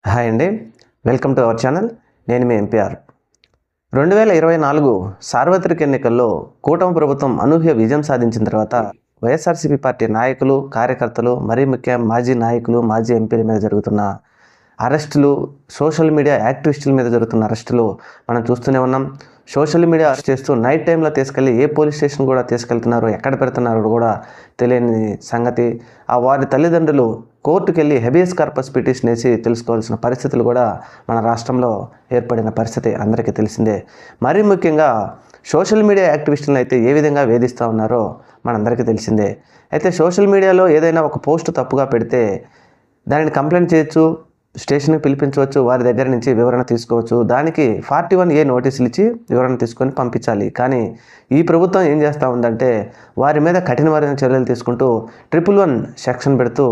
Hi అండి, welcome to our channel. నేను మీ MPR. 2024 సార్వత్రిక ఎన్నికల్లో కూటమి ప్రభుత్వం అనూహ్య విజయం సాధించిన తర్వాత వైఎస్ఆర్సీపీ పార్టీ నాయకులు, కార్యకర్తలు, మరీ ముఖ్యంగా మాజీ నాయకులు, మాజీ ఎంపీల మీద జరుగుతున్న అరెస్టులు, సోషల్ మీడియా యాక్టివిస్టుల మీద జరుగుతున్న అరెస్టులు మనం చూస్తూనే ఉన్నాం. సోషల్ మీడియా అరెస్ట్ చేస్తూ నైట్ టైంలో తీసుకెళ్ళి ఏ పోలీస్ స్టేషన్ కూడా తీసుకెళ్తున్నారో, ఎక్కడ పెడుతున్నారో కూడా తెలియని సంగతి. వారి తల్లిదండ్రులు కోర్టుకు వెళ్ళి హెబియస్ కార్పస్ పిటిషన్ వేసి తెలుసుకోవాల్సిన పరిస్థితులు కూడా మన రాష్ట్రంలో ఏర్పడిన పరిస్థితి అందరికీ తెలిసిందే. మరీ ముఖ్యంగా సోషల్ మీడియా యాక్టివిస్టులను అయితే ఏ విధంగా వేధిస్తూ ఉన్నారో మనందరికీ తెలిసిందే. అయితే సోషల్ మీడియాలో ఏదైనా ఒక పోస్ట్ తప్పుగా పెడితే దానిని కంప్లైంట్ చేయొచ్చు, స్టేషన్కి పిలిపించవచ్చు, వారి దగ్గర నుంచి వివరణ తీసుకోవచ్చు. దానికి 41A నోటీసులు ఇచ్చి వివరణ తీసుకొని పంపించాలి. కానీ ఈ ప్రభుత్వం ఏం చేస్తూ ఉందంటే వారి మీద కఠినమైన చర్యలు తీసుకుంటూ 111 సెక్షన్ పెడుతూ,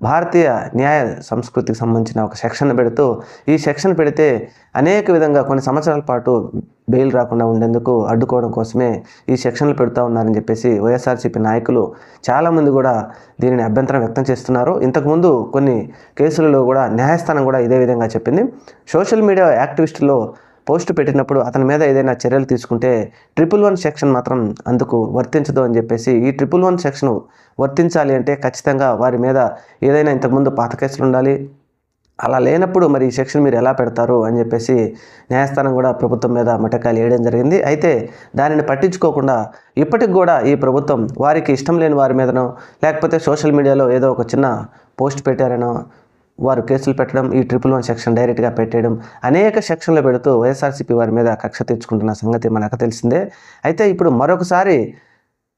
భారతీయ న్యాయ సంస్కృతికి సంబంధించిన ఒక సెక్షన్ పెడుతూ, ఈ సెక్షన్ పెడితే అనేక విధంగా కొన్ని సంవత్సరాల పాటు బెయిల్ రాకుండా ఉండేందుకు అడ్డుకోవడం కోసమే ఈ సెక్షన్లు పెడుతూ ఉన్నారని చెప్పేసి వైఎస్ఆర్సీపీ నాయకులు చాలామంది కూడా దీనిని అభ్యంతరం వ్యక్తం చేస్తున్నారు. ఇంతకుముందు కొన్ని కేసులలో కూడా న్యాయస్థానం కూడా ఇదే విధంగా చెప్పింది. సోషల్ మీడియా యాక్టివిస్టులో పోస్ట్ పెట్టినప్పుడు అతని మీద ఏదైనా చర్యలు తీసుకుంటే 111 సెక్షన్ మాత్రం అందుకు వర్తించదు అని చెప్పేసి, ఈ 111 సెక్షన్ వర్తించాలి అంటే ఖచ్చితంగా వారి మీద ఏదైనా ఇంతకుముందు పాత కేసులు ఉండాలి. అలా లేనప్పుడు మరి ఈ సెక్షన్ మీరు ఎలా పెడతారు అని చెప్పేసి న్యాయస్థానం కూడా ప్రభుత్వం మీద మటకాయలు వేయడం జరిగింది. అయితే దానిని పట్టించుకోకుండా ఇప్పటికి కూడా ఈ ప్రభుత్వం వారికి ఇష్టం లేని వారి మీదనో, లేకపోతే సోషల్ మీడియాలో ఏదో ఒక చిన్న పోస్ట్ పెట్టారనో వారు కేసులు పెట్టడం, ఈ 111 సెక్షన్ డైరెక్ట్గా పెట్టేయడం, అనేక సెక్షన్లు పెడుతూ వైఎస్ఆర్సీపీ వారి మీద కక్ష తెచ్చుకుంటున్న సంగతి మనకు తెలిసిందే. అయితే ఇప్పుడు మరొకసారి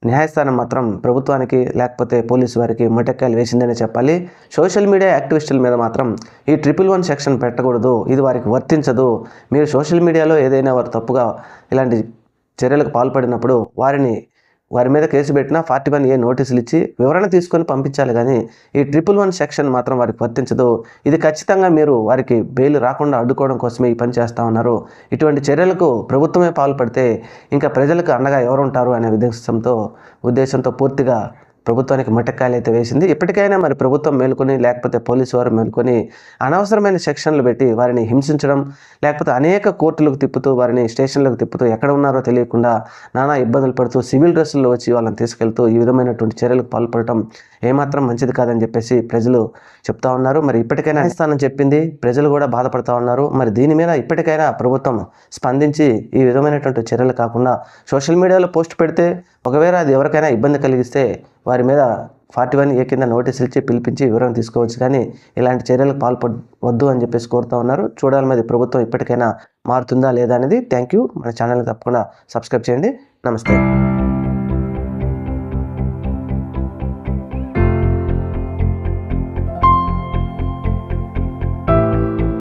న్యాయస్థానం మాత్రం ప్రభుత్వానికి లేకపోతే పోలీసు వారికి మొట్టెక్కాయలు వేసిందనే చెప్పాలి. సోషల్ మీడియా యాక్టివిస్టుల మీద మాత్రం ఈ 111 సెక్షన్ పెట్టకూడదు, ఇది వారికి వర్తించదు. మీరు సోషల్ మీడియాలో ఏదైనా వారు తప్పుగా ఇలాంటి చర్యలకు పాల్పడినప్పుడు వారి మీద కేసు పెట్టినా 41A నోటీసులు ఇచ్చి వివరణ తీసుకొని పంపించాలి. కానీ ఈ 111 సెక్షన్ మాత్రం వారికి వర్తించదు. ఇది ఖచ్చితంగా మీరు వారికి బెయిల్ రాకుండా అడ్డుకోవడం కోసమే ఈ పని చేస్తూ ఉన్నారు. ఇటువంటి చర్యలకు ప్రభుత్వమే పాల్పడితే ఇంకా ప్రజలకు అండగా ఎవరు ఉంటారు అనే ఉద్దేశంతో పూర్తిగా ప్రభుత్వానికి మట్టకాయలు అయితే వేసింది. ఇప్పటికైనా మరి ప్రభుత్వం మేల్కొని, లేకపోతే పోలీసు వారు మేల్కొని అనవసరమైన సెక్షన్లు పెట్టి వారిని హింసించడం, లేకపోతే అనేక కోర్టులకు తిప్పుతూ, వారిని స్టేషన్లకు తిప్పుతూ, ఎక్కడ ఉన్నారో తెలియకుండా నానా ఇబ్బందులు పడుతూ, సివిల్ డ్రెస్సుల్లో వచ్చి వాళ్ళని తీసుకెళ్తూ ఈ విధమైనటువంటి చర్యలకు పాల్పడటం ఏమాత్రం మంచిది కాదని చెప్పేసి ప్రజలు చెప్తా ఉన్నారు. మరి ఇప్పటికైనా న్యాయస్థానం చెప్పింది, ప్రజలు కూడా బాధపడతా ఉన్నారు. మరి దీని మీద ఇప్పటికైనా ప్రభుత్వం స్పందించి ఈ విధమైనటువంటి చర్యలు కాకుండా సోషల్ మీడియాలో పోస్ట్ పెడితే ఒకవేళ అది ఎవరికైనా ఇబ్బంది కలిగిస్తే వారి మీద 41A కింద నోటీసులు ఇచ్చి పిలిపించి వివరణ తీసుకోవచ్చు. కానీ ఇలాంటి చర్యలకు పాల్పడవద్దు అని చెప్పేసి కోరుతూ ఉన్నారు. చూడాలి మరి ప్రభుత్వం ఇప్పటికైనా మారుతుందా లేదా అనేది. Thank you. మన ఛానల్ని తప్పకుండా సబ్స్క్రైబ్ చేయండి. నమస్తే.